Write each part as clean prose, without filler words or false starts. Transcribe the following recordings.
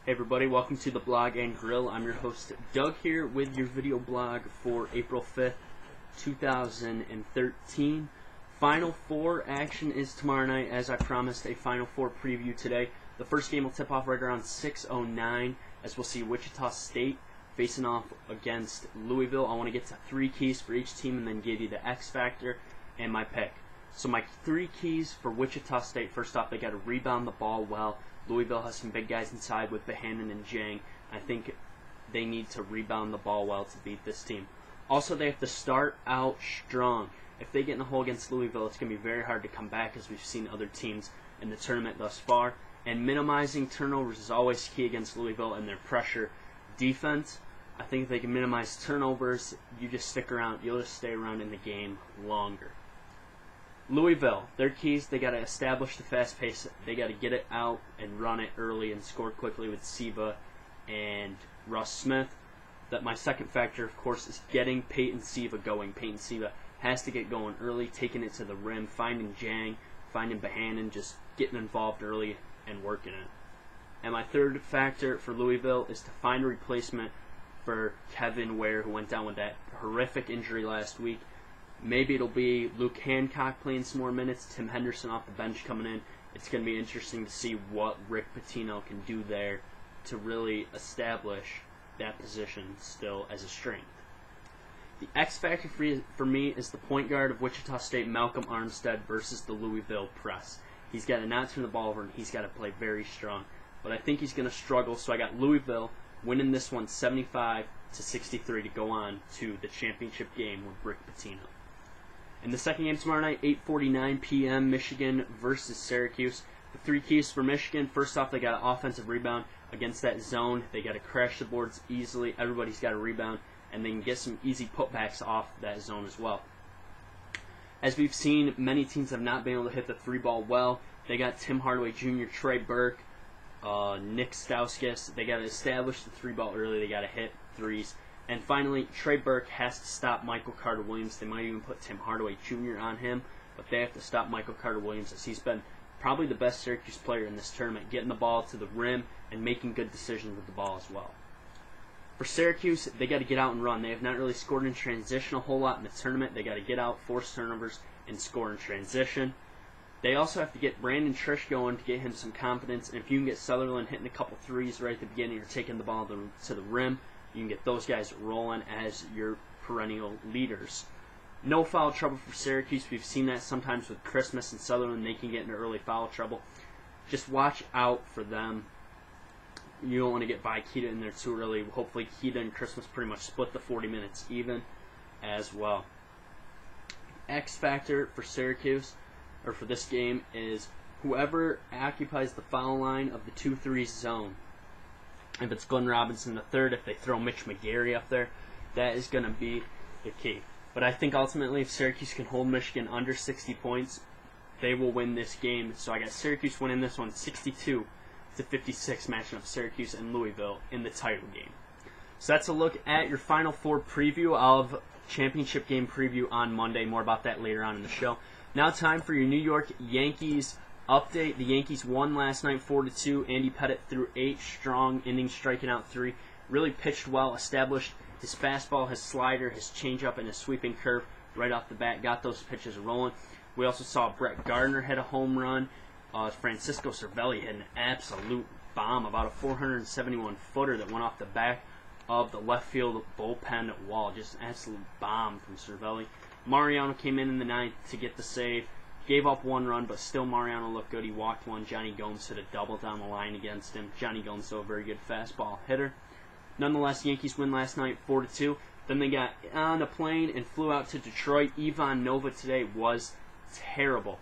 Hey everybody, welcome to the Blog and Grill. I'm your host Doug here with your video blog for April 5th, 2013. Final Four action is tomorrow night, as I promised a Final Four preview today. The first game will tip off right around 6:09 as we'll see Wichita State facing off against Louisville. I want to get to three keys for each team and then give you the X factor and my pick. So my three keys for Wichita State: first off, they got to rebound the ball well. Louisville has some big guys inside with Bohannon and Jang. I think they need to rebound the ball well to beat this team. Also, they have to start out strong. If they get in the hole against Louisville, it's going to be very hard to come back, as we've seen other teams in the tournament thus far. And minimizing turnovers is always key against Louisville and their pressure defense. I think if they can minimize turnovers, you just stick around. You'll just stay around in the game longer. Louisville, their keys, they got to establish the fast pace. They got to get it out and run it early and score quickly with Siva and Russ Smith. That my second factor, of course, is getting Peyton Siva going. Peyton Siva has to get going early, taking it to the rim, finding Jang, finding Bohannon, just getting involved early and working it. And my third factor for Louisville is to find a replacement for Kevin Ware, who went down with that horrific injury last week. Maybe it'll be Luke Hancock playing some more minutes, Tim Henderson off the bench coming in. It's going to be interesting to see what Rick Pitino can do there to really establish that position still as a strength. The X factor for me is the point guard of Wichita State, Malcolm Armstead, versus the Louisville press. He's got to not turn the ball over, and he's got to play very strong. But I think he's going to struggle, so I got Louisville winning this one 75-63 to go on to the championship game with Rick Pitino. In the second game tomorrow night, 8:49 p.m., Michigan versus Syracuse. The three keys for Michigan: first off, they got an offensive rebound against that zone. They got to crash the boards easily. Everybody's got to rebound, and they can get some easy putbacks off that zone as well. As we've seen, many teams have not been able to hit the three ball well. They got Tim Hardaway Jr., Trey Burke, Nick Stauskas. They got to establish the three ball early. They got to hit threes. And finally, Trey Burke has to stop Michael Carter-Williams. They might even put Tim Hardaway Jr. on him, but they have to stop Michael Carter-Williams, as he's been probably the best Syracuse player in this tournament, getting the ball to the rim and making good decisions with the ball as well. For Syracuse, they got to get out and run. They have not really scored in transition a whole lot in the tournament. They got to get out, force turnovers, and score in transition. They also have to get Brandon Trish going to get him some confidence. And if you can get Sutherland hitting a couple threes right at the beginning or taking the ball to the rim, you can get those guys rolling as your perennial leaders. No foul trouble for Syracuse. We've seen that sometimes with Christmas and Sutherland. They can get into early foul trouble. Just watch out for them. You don't want to get by Keita in there too early. Hopefully Keita and Christmas pretty much split the 40 minutes even as well. X factor for Syracuse, or for this game, is whoever occupies the foul line of the 2-3 zone. If it's Glenn Robinson III, if they throw Mitch McGarry up there, that is going to be the key. But I think ultimately if Syracuse can hold Michigan under 60 points, they will win this game. So I got Syracuse winning this one 62-56, matching up Syracuse and Louisville in the title game. So that's a look at your Final Four preview. I'll have championship game preview on Monday. More about that later on in the show. Now time for your New York Yankees update. The Yankees won last night 4-2. Andy Pettitte threw 8 strong innings, striking out 3. Really pitched well, established his fastball, his slider, his changeup, and his sweeping curve right off the bat. Got those pitches rolling. We also saw Brett Gardner hit a home run. Francisco Cervelli hit an absolute bomb, about a 471-footer that went off the back of the left field bullpen wall. Just an absolute bomb from Cervelli. Mariano came in the ninth to get the save. Gave up 1 run, but still Mariano looked good. He walked 1. Johnny Gomes hit a double down the line against him. Johnny Gomes, though, a very good fastball hitter. Nonetheless, Yankees win last night 4-2. Then they got on a plane and flew out to Detroit. Ivan Nova today was terrible.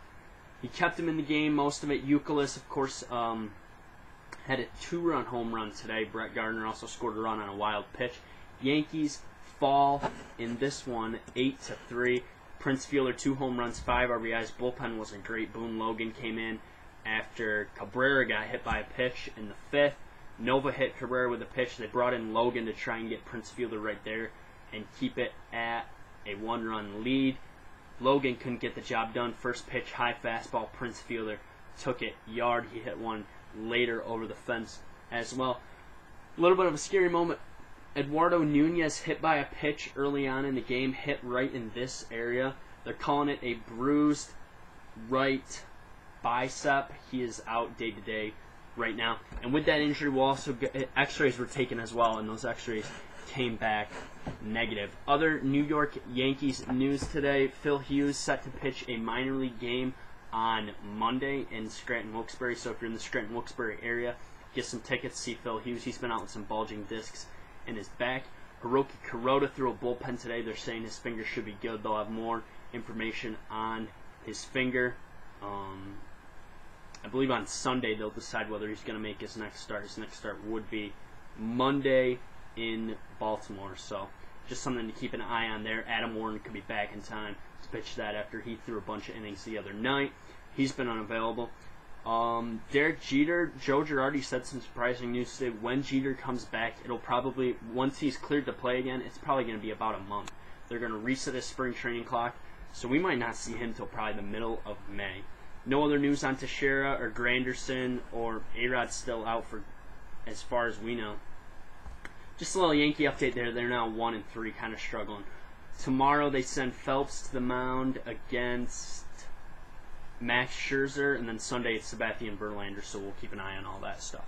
He kept him in the game most of it. Youkilis, of course, had a 2-run home run today. Brett Gardner also scored a run on a wild pitch. Yankees fall in this one 8-3. Prince Fielder, 2 home runs, 5 RBIs. Bullpen wasn't great. Boone Logan came in after Cabrera got hit by a pitch in the 5th. Nova hit Cabrera with a pitch. They brought in Logan to try and get Prince Fielder right there and keep it at a 1-run lead. Logan couldn't get the job done. First pitch, high fastball. Prince Fielder took it yard. He hit one later over the fence as well. A little bit of a scary moment. Eduardo Nunez hit by a pitch early on in the game, hit right in this area. They're calling it a bruised right bicep. He is out day to day right now. And with that injury, we'll also get x-rays were taken as well, and those x-rays came back negative. Other New York Yankees news today: Phil Hughes set to pitch a minor league game on Monday in Scranton-Wilkes-Barre. So if you're in the Scranton-Wilkes-Barre area, get some tickets to see Phil Hughes. He's been out with some bulging discs in his back. Hiroki Kuroda threw a bullpen today. They're saying his finger should be good. They'll have more information on his finger. I believe on Sunday they'll decide whether he's going to make his next start. His next start would be Monday in Baltimore. So just something to keep an eye on there. Adam Warren could be back in time to pitch that after he threw a bunch of innings the other night. He's been unavailable. Derek Jeter, Joe Girardi said some surprising news today. When Jeter comes back, it'll probably, once he's cleared to play again, it's probably going to be about a month. They're going to reset his spring training clock, so we might not see him till probably the middle of May. No other news on Teixeira or Granderson or A-Rod still out for as far as we know. Just a little Yankee update there. They're now 1-3, kind of struggling. Tomorrow they send Phelps to the mound against Max Scherzer, and then Sunday it's Sebastian Verlander, so we'll keep an eye on all that stuff.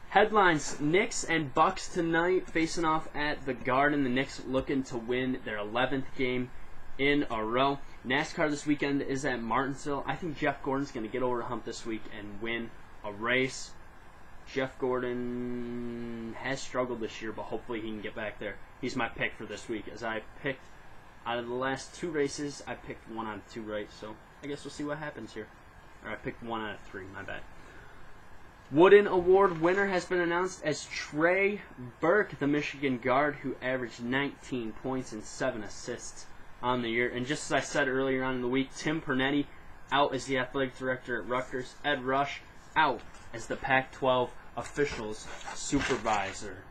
Headlines: Knicks and Bucks tonight facing off at the Garden. The Knicks looking to win their 11th game in a row. NASCAR this weekend is at Martinsville. I think Jeff Gordon's going to get over the hump this week and win a race. Jeff Gordon has struggled this year, but hopefully he can get back there. He's my pick for this week, as I picked out of the last 2 races, I picked 1 out of 2 right, so I guess we'll see what happens here. Or I picked 1 out of 3, my bad. Wooden Award winner has been announced as Trey Burke, the Michigan guard who averaged 19 points and 7 assists on the year. And just as I said earlier on in the week, Tim Pernetti out as the athletic director at Rutgers. Ed Rush out as the Pac-12 officials supervisor.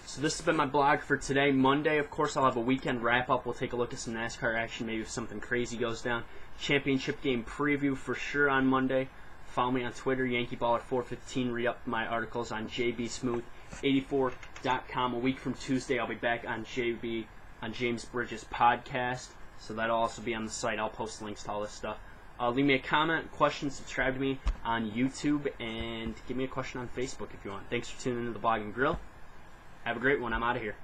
So this has been my blog for today. Monday, of course, I'll have a weekend wrap-up. We'll take a look at some NASCAR action, maybe if something crazy goes down. Championship game preview for sure on Monday. Follow me on Twitter, YankeeBaller415. Read up my articles on jbsmooth84.com. A week from Tuesday, I'll be back on James Bridges' podcast. So that'll also be on the site. I'll post links to all this stuff. Leave me a comment, question, subscribe to me on YouTube, and give me a question on Facebook if you want. Thanks for tuning into the Blog and Grill. Have a great one. I'm out of here.